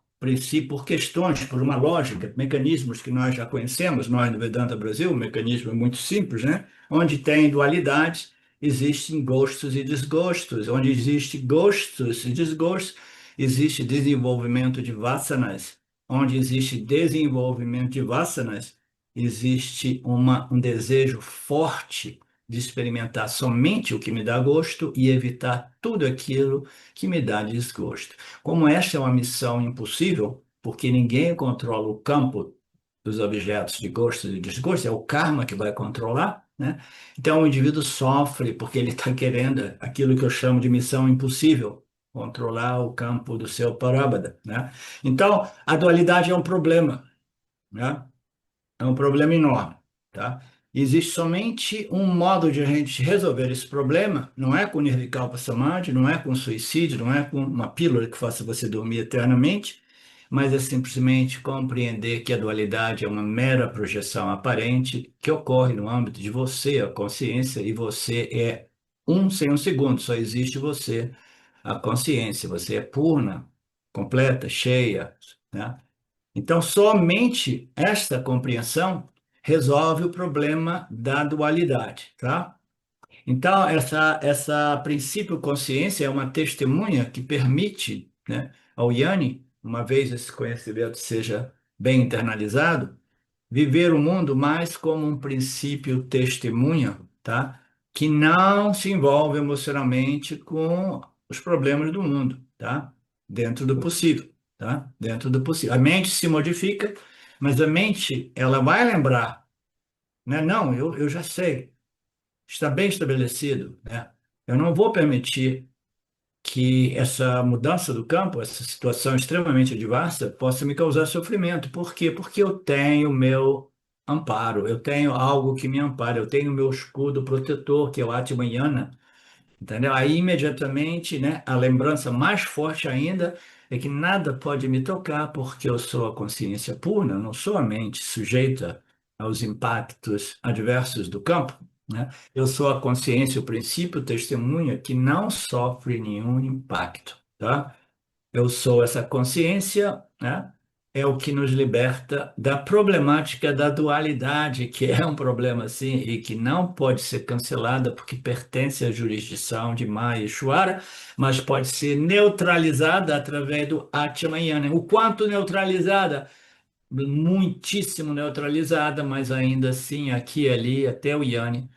S1: questões, por uma lógica, mecanismos que nós já conhecemos, nós no Vedanta Brasil, um mecanismo muito simples, né? Onde tem dualidades, existem gostos e desgostos. Onde existe gostos e desgostos, existe desenvolvimento de vasanas. Onde existe desenvolvimento de vasanas, existe um desejo forte de experimentar somente o que me dá gosto e evitar tudo aquilo que me dá desgosto. Como esta é uma missão impossível, porque ninguém controla o campo dos objetos de gosto e desgosto, é o karma que vai controlar, né? Então o indivíduo sofre porque ele está querendo aquilo que eu chamo de missão impossível, controlar o campo do seu parábada, né? Então a dualidade é um problema, né? É um problema enorme, tá? Existe somente um modo de a gente resolver esse problema, não é com Nirvikalpa Samadhi, não é com suicídio, não é com uma pílula que faça você dormir eternamente, mas é simplesmente compreender que a dualidade é uma mera projeção aparente que ocorre no âmbito de você, a consciência, e você é um sem um segundo, só existe você, a consciência, você é purna, completa, cheia, né? Então, somente esta compreensão resolve o problema da dualidade, tá? Então, essa princípio consciência é uma testemunha que permite, né, ao Yanni, uma vez esse conhecimento seja bem internalizado, viver o mundo mais como um princípio testemunha, tá? Que não se envolve emocionalmente com os problemas do mundo, tá? Dentro do possível, tá? Dentro do possível. A mente se modifica, mas a mente, ela vai lembrar, né? Não, eu já sei, está bem estabelecido, né? Eu não vou permitir que essa mudança do campo, essa situação extremamente adversa, possa me causar sofrimento. Por quê? Porque eu tenho meu amparo, eu tenho algo que me ampara, eu tenho meu escudo protetor, que é o Atmayana, entendeu? Aí, imediatamente, né, a lembrança mais forte ainda é que nada pode me tocar, porque eu sou a consciência pura, não sou a mente sujeita aos impactos adversos do campo, né? Eu sou a consciência, o princípio, testemunha, que não sofre nenhum impacto, tá? Eu sou essa consciência, né? É o que nos liberta da problemática da dualidade, que é um problema, sim, e que não pode ser cancelada porque pertence à jurisdição de Maya e Shwara, mas pode ser neutralizada através do Atmayana. O quanto neutralizada? Muitíssimo neutralizada, mas ainda assim, aqui e ali, até o Yanni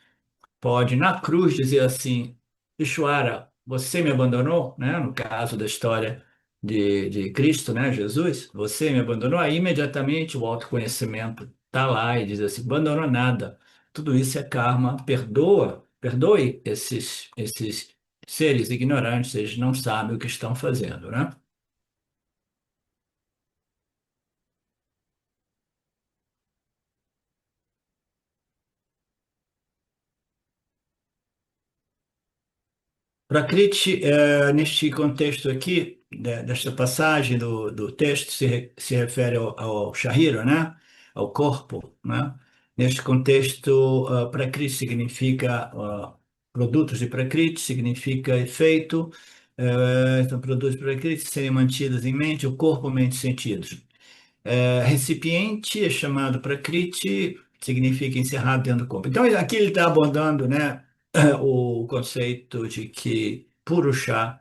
S1: pode, na cruz, dizer assim: Ishwara, você me abandonou, né? No caso da história de Cristo, né? Jesus, você me abandonou. Aí, imediatamente, o autoconhecimento está lá e diz assim: abandonou nada. Tudo isso é karma, perdoa, perdoe esses seres ignorantes, eles não sabem o que estão fazendo, né? Prakriti, neste contexto aqui, desta passagem do texto, se refere ao Shahira, né? Ao corpo, né? Neste contexto, Prakriti significa, produtos de Prakriti significa efeito, então produtos de Prakriti serem mantidos em mente, o corpo, mente e sentidos. Recipiente é chamado Prakriti, significa encerrado dentro do corpo. Então, aqui ele está abordando, né, o conceito de que Purusha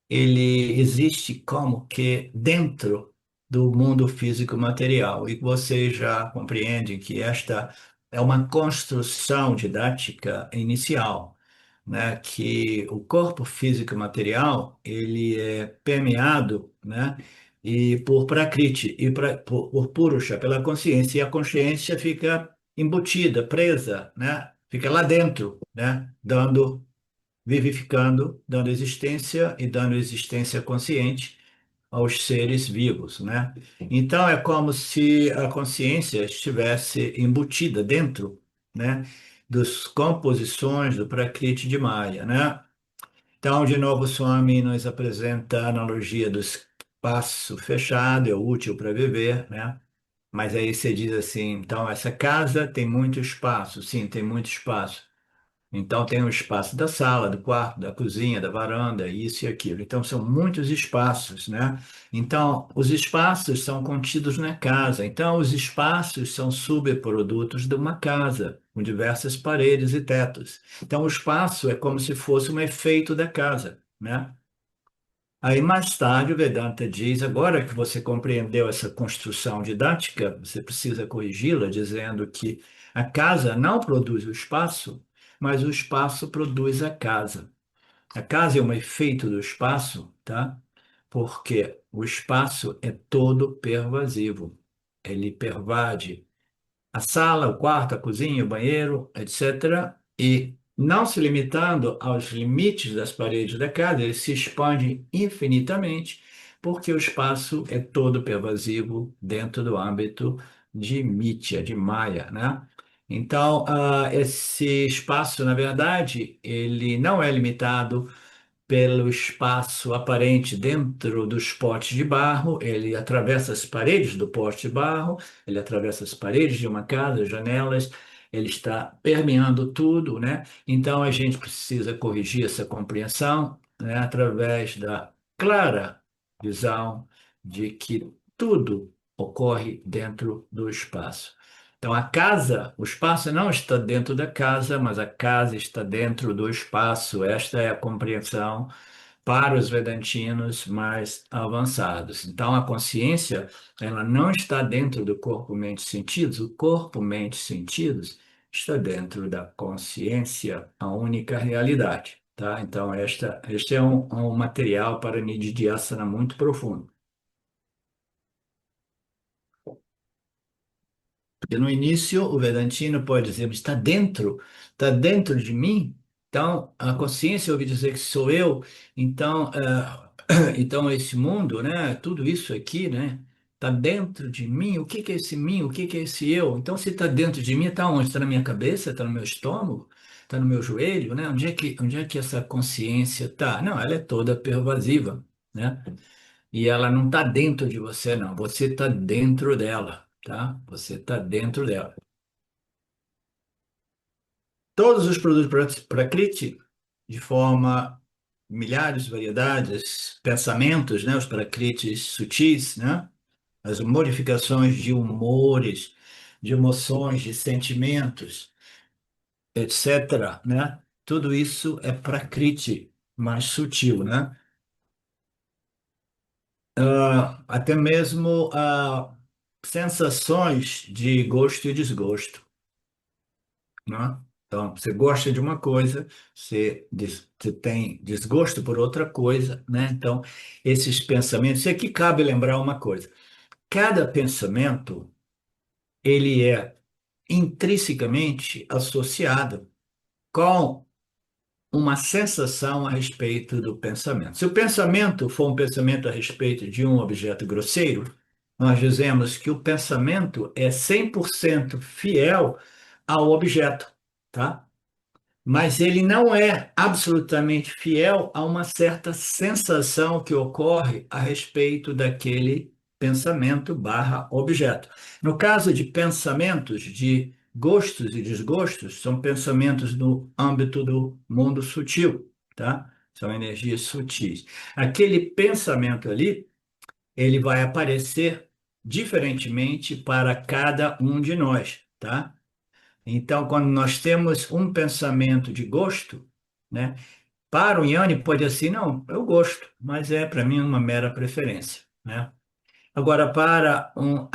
S1: ele existe como que dentro do mundo físico material. E você já compreende que esta é uma construção didática inicial, né? Que o corpo físico material ele é permeado, né? E por Prakriti e por Purusha, pela consciência, e a consciência fica embutida, presa, né? Fica lá dentro, né? Dando vivificando, dando existência e dando existência consciente aos seres vivos, né? Então é como se a consciência estivesse embutida dentro, né, das composições do Prakriti de Maya, né? Então, de novo, o Swami nos apresenta a analogia do espaço fechado, é útil para viver, né? Mas aí você diz assim, então essa casa tem muito espaço, sim, tem muito espaço. Então, tem o espaço da sala, do quarto, da cozinha, da varanda, isso e aquilo. Então, são muitos espaços, né? Então, os espaços são contidos na casa. Então, os espaços são subprodutos de uma casa, com diversas paredes e tetos. Então, o espaço é como se fosse um efeito da casa, né? Aí, mais tarde, o Vedanta diz: agora que você compreendeu essa construção didática, você precisa corrigi-la, dizendo que a casa não produz o espaço, mas o espaço produz a casa. A casa é um efeito do espaço, tá? Porque o espaço é todo pervasivo. Ele pervade a sala, o quarto, a cozinha, o banheiro, etc. E não se limitando aos limites das paredes da casa, ele se expande infinitamente, porque o espaço é todo pervasivo dentro do âmbito de Mitya, de Maya, né? Então, esse espaço, na verdade, ele não é limitado pelo espaço aparente dentro dos potes de barro, ele atravessa as paredes do pote de barro, ele atravessa as paredes de uma casa, janelas, ele está permeando tudo, né? Então a gente precisa corrigir essa compreensão, né, através da clara visão de que tudo ocorre dentro do espaço. Então, a casa, o espaço não está dentro da casa, mas a casa está dentro do espaço. Esta é a compreensão para os vedantinos mais avançados. Então, a consciência, ela não está dentro do corpo, mente, sentidos. O corpo, mente, sentidos está dentro da consciência, a única realidade. Tá? Então, este é um material para Nididhyasana muito profundo. Porque no início o Vedantino pode dizer, mas está dentro de mim. Então a consciência ouve dizer que sou eu. Então, então esse mundo, né? Tudo isso aqui, né? Está dentro de mim. O que que é esse mim? O que que é esse eu? Então se está dentro de mim, está onde? Está na minha cabeça? Está no meu estômago? Está no meu joelho, né? Onde é que essa consciência está? Não, ela é toda pervasiva, né? E ela não está dentro de você, não. Você está dentro dela, tá? Você está dentro dela. Todos os produtos Prakriti, de forma milhares de variedades, pensamentos, né? Os Prakritis sutis, né? As modificações de humores, de emoções, de sentimentos, etc., né? Tudo isso é Prakriti, mais sutil, né? Até mesmo sensações de gosto e desgosto, né? Então, você gosta de uma coisa, você tem desgosto por outra coisa, né? Então, esses pensamentos, e aqui cabe lembrar uma coisa: cada pensamento, ele é intrinsecamente associado com uma sensação a respeito do pensamento. Se o pensamento for um pensamento a respeito de um objeto grosseiro, nós dizemos que o pensamento é 100% fiel ao objeto, tá? Mas ele não é absolutamente fiel a uma certa sensação que ocorre a respeito daquele pensamento barra objeto. No caso de pensamentos de gostos e desgostos, são pensamentos no âmbito do mundo sutil, tá? São energias sutis. Aquele pensamento ali, ele vai aparecer diferentemente para cada um de nós, tá? Então, quando nós temos um pensamento de gosto, né, para o Yanni pode ser assim, não, eu gosto, mas é para mim uma mera preferência, né? Agora, para um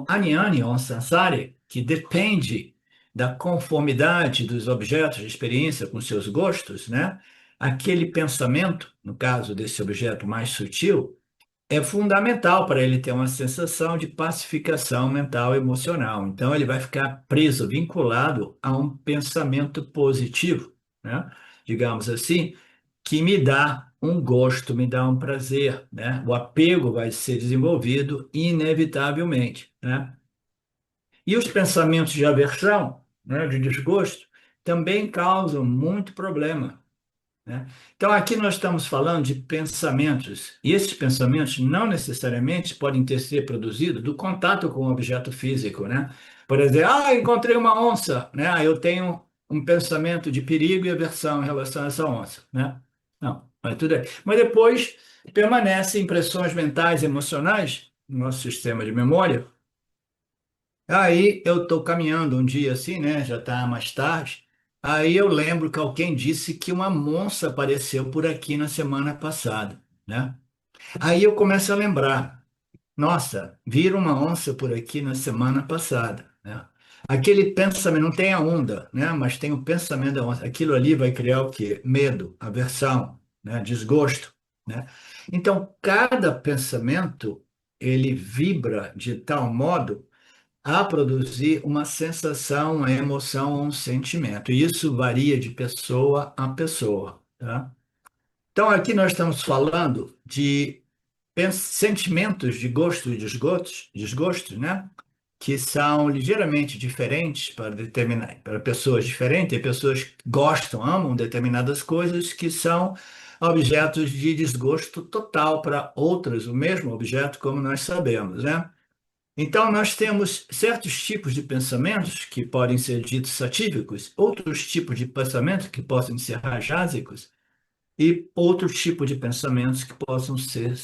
S1: Anyani ou um Sansari, que depende da conformidade dos objetos de experiência com seus gostos, né, aquele pensamento, no caso desse objeto mais sutil, é fundamental para ele ter uma sensação de pacificação mental e emocional. Então, ele vai ficar preso, vinculado a um pensamento positivo, né? Digamos assim, que me dá um gosto, me dá um prazer, né? O apego vai ser desenvolvido inevitavelmente, né? E os pensamentos de aversão, né, de desgosto, também causam muito problema, né? Então, aqui nós estamos falando de pensamentos, e esses pensamentos não necessariamente podem ter sido produzidos do contato com o objeto físico, né? Por exemplo, encontrei uma onça, né? Eu tenho um pensamento de perigo e aversão em relação a essa onça, né? Não, mas tudo bem. Mas depois permanecem impressões mentais, emocionais no nosso sistema de memória. Aí eu estou caminhando um dia assim, né? Já está mais tarde. Aí eu lembro que alguém disse que uma onça apareceu por aqui na semana passada, né? Aí eu começo a lembrar, nossa, viram uma onça por aqui na semana passada, né? Aquele pensamento, não tem a onda, né? Mas tem o pensamento da onda. Aquilo ali vai criar o quê? Medo, aversão, né? Desgosto, né? Então, cada pensamento, ele vibra de tal modo a produzir uma sensação, uma emoção, um sentimento. E isso varia de pessoa a pessoa, tá? Então, aqui nós estamos falando de sentimentos de gosto e desgosto, né? Que são ligeiramente diferentes para pessoas diferentes, e pessoas que gostam, amam determinadas coisas que são objetos de desgosto total para outras, o mesmo objeto, como nós sabemos, né? Então, nós temos certos tipos de pensamentos que podem ser ditos satívicos, outros tipos de pensamentos que possam ser rajásicos, e outro tipo de pensamentos que possam ser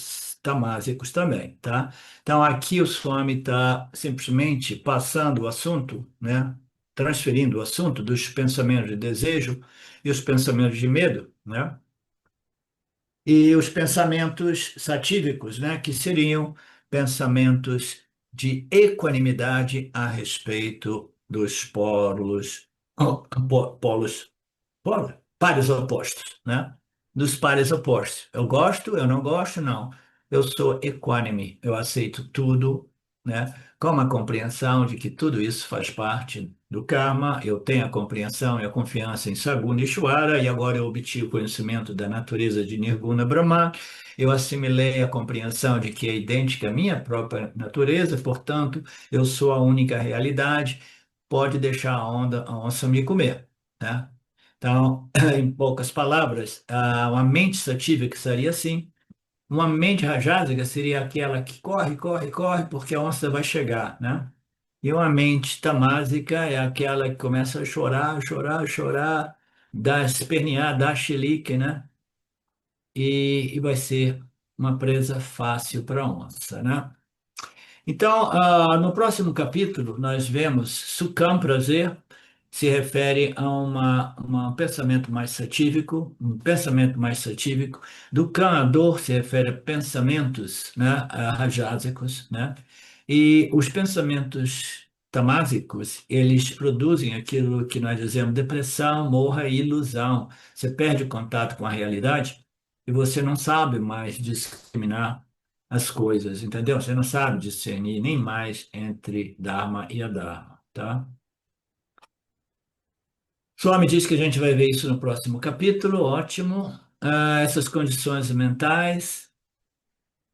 S1: tamásicos também, tá? Então, aqui o Swami está simplesmente passando o assunto, né? Transferindo o assunto dos pensamentos de desejo e os pensamentos de medo, né? E os pensamentos satívicos, né? Que seriam pensamentos de equanimidade a respeito dos polos pares opostos, né? Dos pares opostos. Eu gosto, eu não gosto, não. Eu sou equânime, eu aceito tudo, né? Com a compreensão de que tudo isso faz parte do karma, eu tenho a compreensão e a confiança em Saguna Ishvara, e agora eu obtive o conhecimento da natureza de Nirguna Brahma, eu assimilei a compreensão de que é idêntica à minha própria natureza, portanto, eu sou a única realidade, pode deixar a onça me comer, né? Então, em poucas palavras, uma mente satívica seria assim. Uma mente rajásica seria aquela que corre, corre, corre, porque a onça vai chegar, né? E uma mente tamásica é aquela que começa a chorar, chorar, chorar, dá espernear, dá chilique, né? E vai ser uma presa fácil para a onça, né? Então, no próximo capítulo, nós vemos Sukham, prazer, se refere a um pensamento mais satívico, um pensamento mais satívico. Dukhan, a dor, se refere a pensamentos, né, rajásicos, né? E os pensamentos tamásicos, eles produzem aquilo que nós dizemos depressão, morra e ilusão. Você perde o contato com a realidade e você não sabe mais discriminar as coisas, entendeu? Você não sabe discernir nem mais entre Dharma e Adharma, tá? Swami diz que a gente vai ver isso no próximo capítulo, ótimo. Essas condições mentais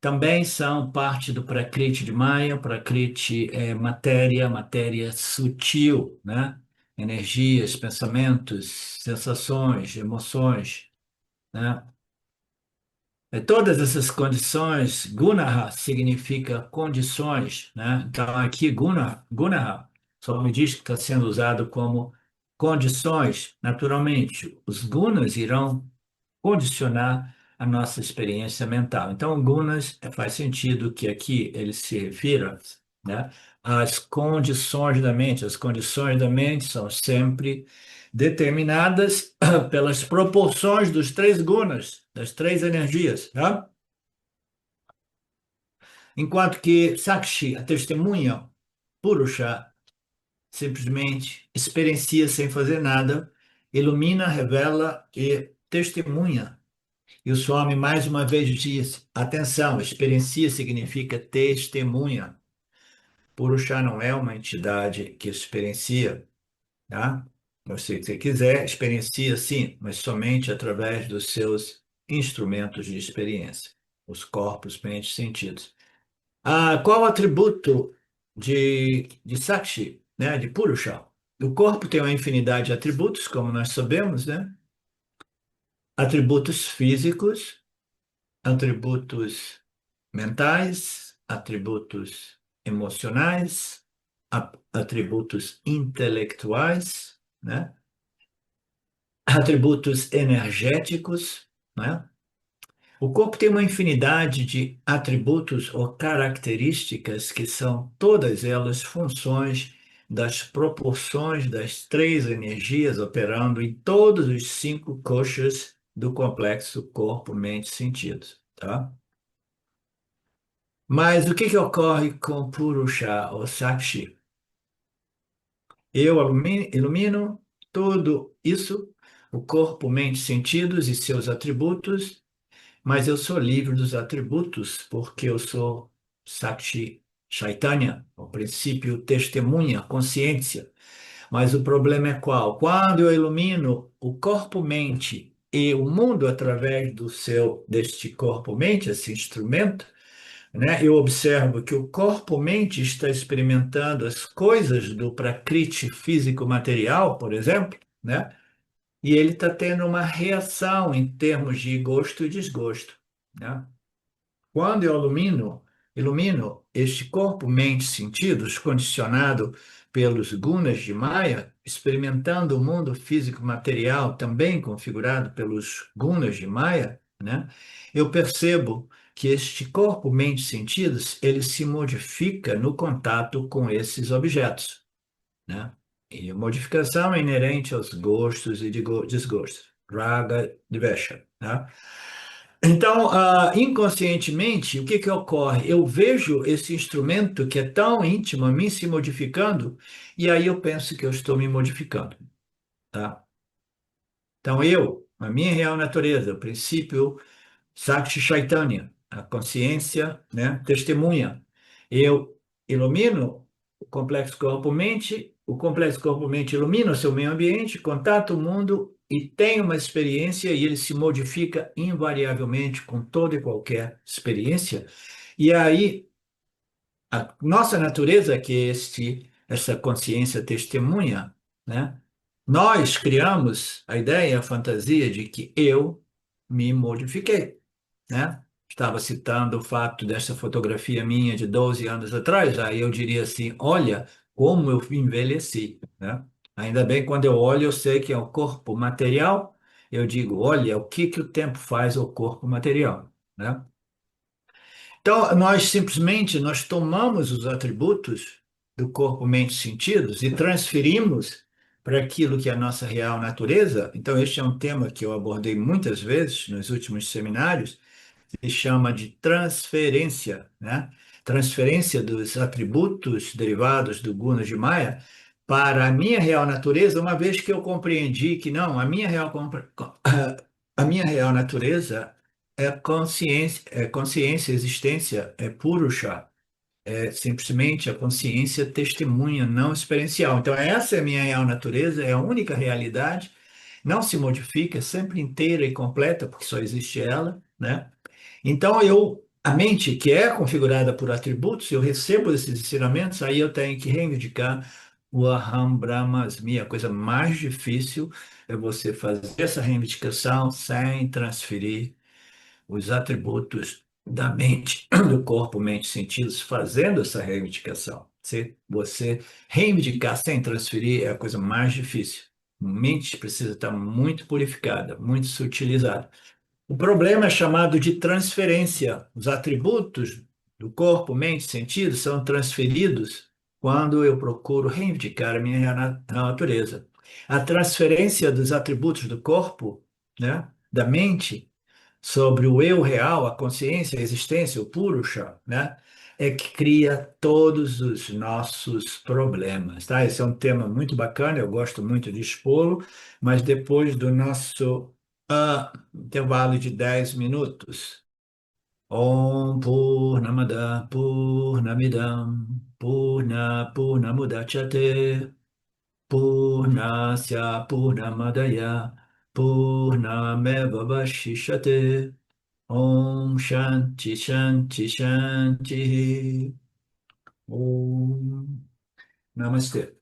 S1: também são parte do Prakriti de Maya. Prakriti é matéria, matéria sutil, né? Energias, pensamentos, sensações, emoções, né? Todas essas condições, gunaha significa condições, né? Então, aqui, gunaha, só me diz que está sendo usado como condições. Naturalmente, os gunas irão condicionar a nossa experiência mental. Então, gunas faz sentido que aqui ele se refira, né, às condições da mente. As condições da mente são sempre determinadas pelas proporções dos três gunas, das três energias, tá? Enquanto que Sakshi, a testemunha, Purusha, simplesmente experiencia sem fazer nada, ilumina, revela e testemunha. E o Swami mais uma vez diz: atenção, experiencia significa testemunha. Purusha não é uma entidade que experiencia, tá? Ou se você quiser, experiencia sim, mas somente através dos seus instrumentos de experiência, os corpos, mentes, sentidos. Qual o atributo de Sakshi, né, de Purusha? O corpo tem uma infinidade de atributos, como nós sabemos, né? Atributos físicos, atributos mentais, atributos emocionais, atributos intelectuais, né? Atributos energéticos, né? O corpo tem uma infinidade de atributos ou características que são todas elas funções das proporções das três energias operando em todos os cinco koshas do complexo corpo, mente, sentidos, tá? Mas o que que ocorre com Purusha ou Sakshi? Eu ilumino tudo isso, o corpo, mente, sentidos e seus atributos, mas eu sou livre dos atributos porque eu sou Sakshi Chaitanya, o princípio testemunha, consciência. Mas o problema é qual? Quando eu ilumino o corpo-mente e o mundo através deste corpo-mente, esse instrumento, né, eu observo que o corpo-mente está experimentando as coisas do Prakriti físico-material, por exemplo, né, e ele está tendo uma reação em termos de gosto e desgosto, né? Quando eu ilumino este corpo, mente, sentidos, condicionado pelos gunas de Maya, experimentando o mundo físico material também configurado pelos gunas de Maya, né? Eu percebo que este corpo, mente, sentidos, ele se modifica no contato com esses objetos, né? E a modificação é inerente aos gostos e desgostos. Raga, Dvesha, né? Então, inconscientemente, o que que ocorre? Eu vejo esse instrumento que é tão íntimo a mim se modificando, e aí eu penso que eu estou me modificando, tá? Então, a minha real natureza, o princípio Sakshi Chaitanya, a consciência, né, testemunha. Eu ilumino o complexo corpo-mente ilumina o seu meio ambiente, contata o mundo e tem uma experiência e ele se modifica invariavelmente com toda e qualquer experiência. E aí, a nossa natureza, que é essa consciência testemunha, né? Nós criamos a ideia, a fantasia de que eu me modifiquei, né? Estava citando o fato dessa fotografia minha de 12 anos atrás, aí eu diria assim, olha como eu envelheci, né? Ainda bem quando eu olho, eu sei que é o corpo material, eu digo, olha o que que o tempo faz ao corpo material, né? Então, nós tomamos os atributos do corpo, mente, sentidos e transferimos para aquilo que é a nossa real natureza. Então, este é um tema que eu abordei muitas vezes nos últimos seminários, se chama de transferência, né? Transferência dos atributos derivados do Guna de Maya para a minha real natureza, uma vez que eu compreendi que não, a minha real natureza é consciência, existência, é Purusha, é simplesmente a consciência testemunha, não experiencial. Então, essa é a minha real natureza, é a única realidade, não se modifica, é sempre inteira e completa, porque só existe ela, né? Então, a mente que é configurada por atributos, eu recebo esses ensinamentos, aí eu tenho que reivindicar o Aham Brahmasmi. A coisa mais difícil é você fazer essa reivindicação sem transferir os atributos da mente, do corpo, mente, sentidos, fazendo essa reivindicação. Se você reivindicar sem transferir é a coisa mais difícil. A mente precisa estar muito purificada, muito sutilizada. O problema é chamado de transferência. Os atributos do corpo, mente, sentido são transferidos quando eu procuro reivindicar a minha real natureza. A transferência dos atributos do corpo, né, da mente, sobre o eu real, a consciência, a existência, o Purusha, né, é que cria todos os nossos problemas, tá? Esse é um tema muito bacana, eu gosto muito de expô-lo, mas depois do nosso intervalo de 10 minutos. Om Purnamada Purnamidam Purnamudachyate Purnasya Purnamadaya Purnameva Vashishate Om Shanti Shanti Shanti Om Namastê.